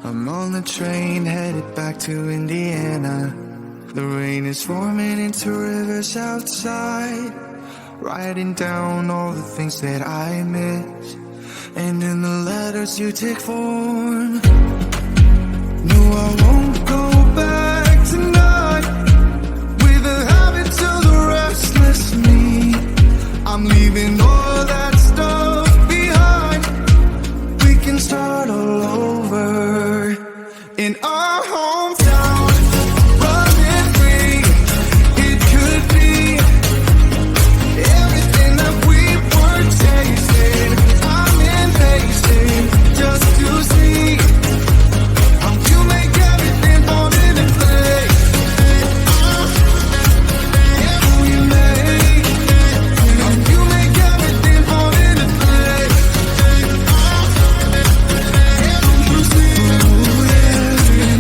I'm on the train headed back to Indiana. The rain is forming into rivers outside, writing down all the things that I miss, and in the letters you take form. No, I won't go back tonight with the habits of the restless me. I'm leaving all that stuff behind. We can start all over in our hometown. Running free, it could be everything that we were chasing. I'm impatient just to see how you make everything fall into place. How you make everything fall into place.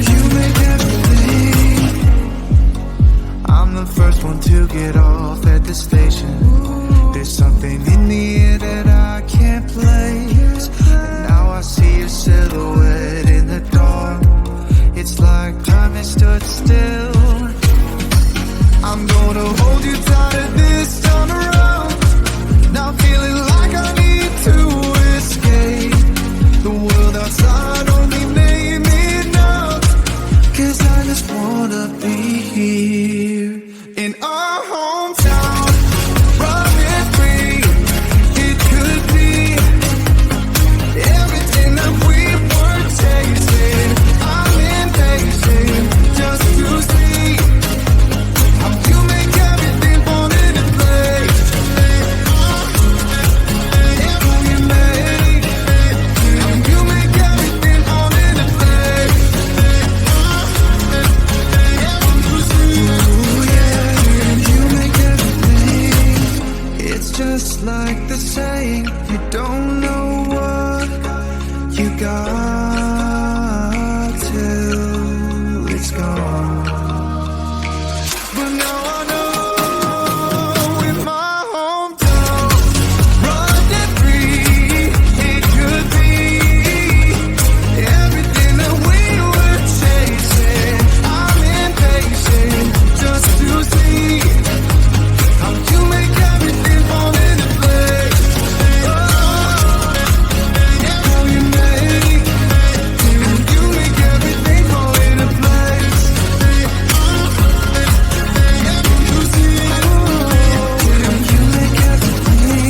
You make everything. I'm the first one to get off at the station. There's something in the air that I can't place, and now I see your silhouette in the dark. It's like time has stood still. I'm gonna hold you tighter this time around. Now feeling like I need to escape. The world outside only made me numb, 'cause I just wanna be here in our hometown. Running free, it could be everything that we were chasing. I'm impatient just to see how you make everything fall into place. How you make everything fall into place. Ooh, yeah, you make everything. It's just like the saying, you don't know what you got till it's gone. But now I know in my hometown, running free, it could be everything that we were chasing. I'm impatient just to see how you make everything fall into place. How you make everything fall into place. You make everything.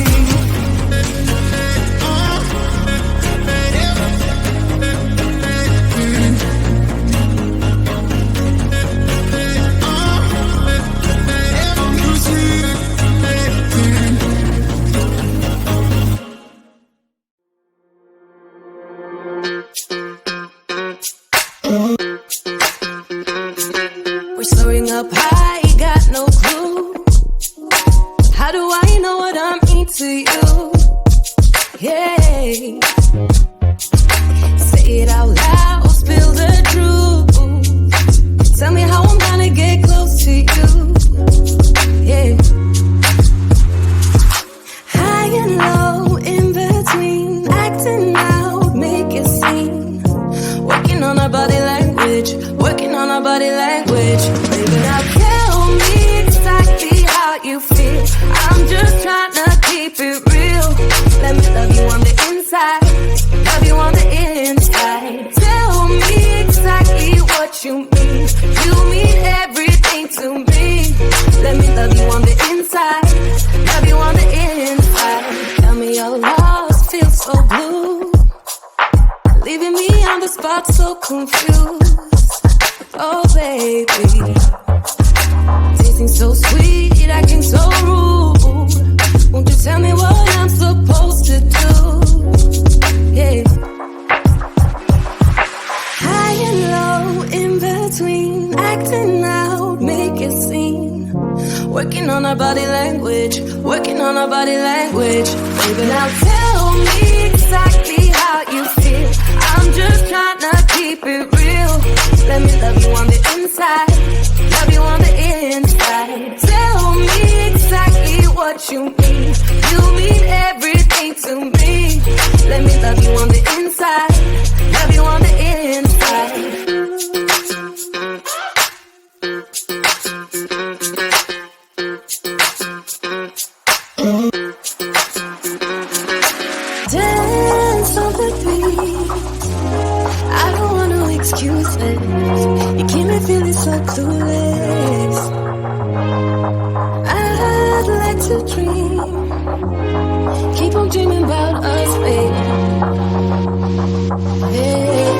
We're soaring up high, got no clue. How do I know what I mean to you? Yeah. Say it out loud, spill the truth. Tell me how I'm gonna get close to you. Yeah. High and low, in between, acting out, make a scene. Working on our body language, working on our body language. Baby, now tell me exactly how you feel. I'm just trying to keep it real. Let me love you on the inside, love you on the inside. Tell me exactly what you mean. You mean everything to me. Let me love you on the inside, love you on the inside. Tell me you're lost, feel so blue, leaving me on the spot so confused. Oh baby, tasting so sweet, acting so rude. Won't you tell me what I'm supposed to do? Yeah. High and low, in between, acting out, make a scene. Working on our body language, working on our body language. Baby, now tell me exactly how you feel. I'm just trying to keep it real. Let me love you on the inside, love you on the inside. Tell me exactly what you mean. You mean everything to me. Let me love you on the inside, love you on the inside. I don't want no excuses. You keep me feeling so clueless. I'd like to dream. Keep on dreaming about us, baby. Yeah.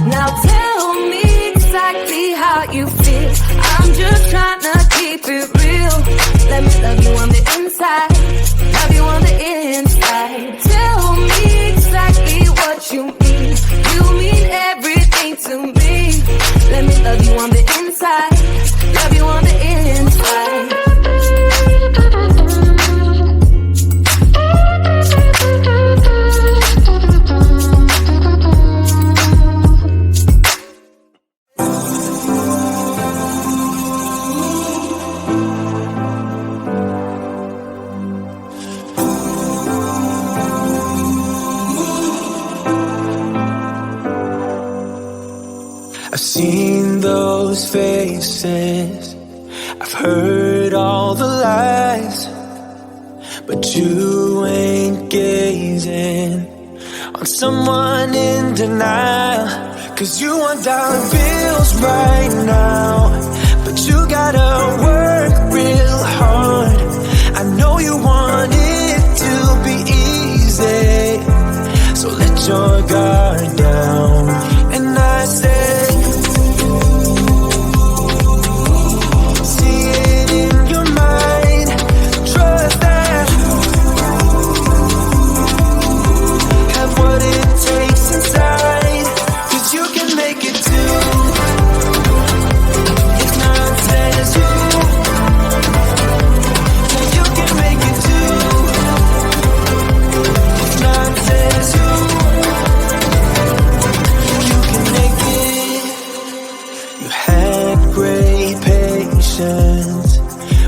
Now tell me exactly how you feel. I'm just trying to keep it real. Let me love you on the inside. Love you on the inside. Tell me exactly what you mean. You mean everything to me. Let me love you on the inside. Love you on the inside. I've seen those faces, I've heard all the lies, but you ain't gazing on someone in denial. 'Cause you want dollar bills right now, but you gotta work real hard. I know you want it to be easy, so let your guard down. And I said,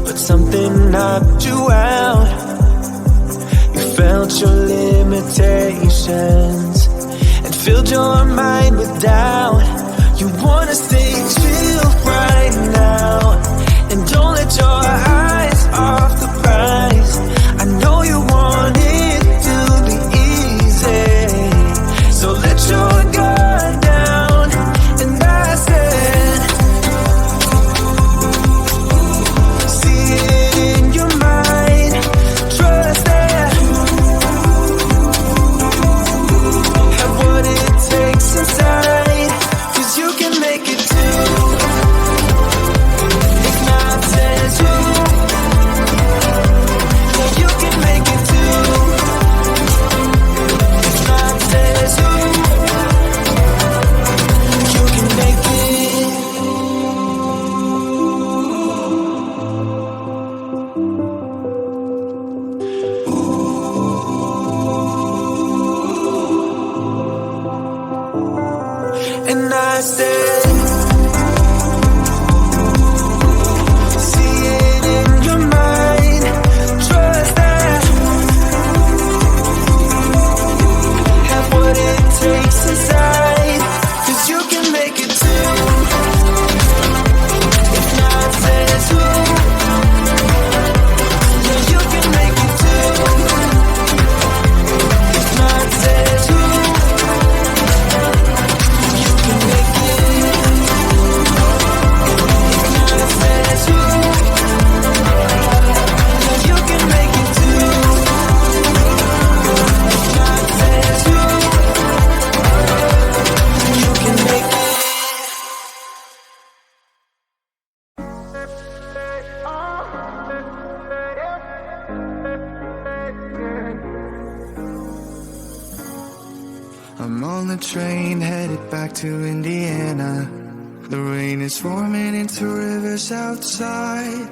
but something knocked you out. You felt your limitations and filled your mind with doubt. You wanna stay chill right now and don't let your eyes off the prize. I know you want it to be easy, so let your guard down. And I said, inside, 'cause you can make it too. If not says you, so you can make it too. If not says you, you can make it. And I said, see it in your mind, trust that, have what it takes inside, 'cause you can make it too. If not says who, yeah, you can make it too. If not says who, I'm on the train headed back to Indiana. The rain is forming into rivers outside,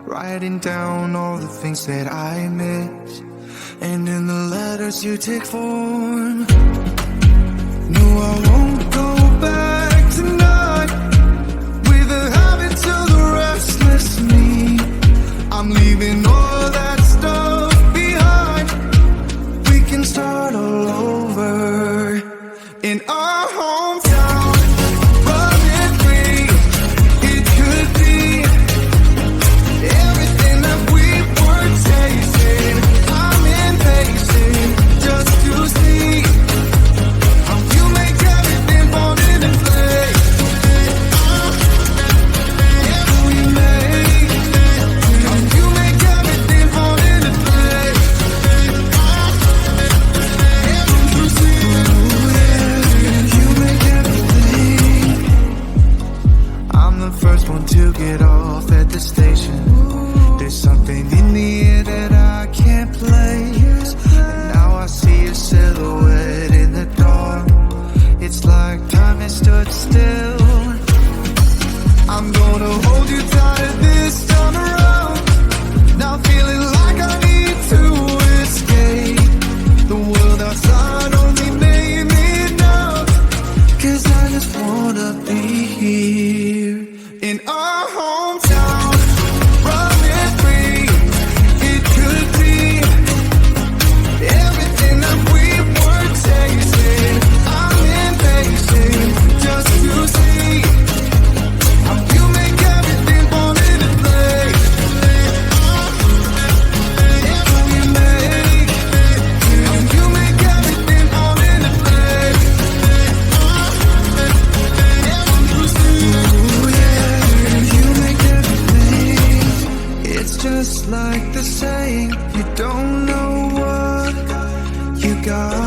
writing down all the things that I miss, and in the letters you take form. No, I won't go back tonight with the habits of the restless me. I'm leaving all that stuff behind. We can start all over in our hometown, running free. It could be everything that we were tasting. I'm in got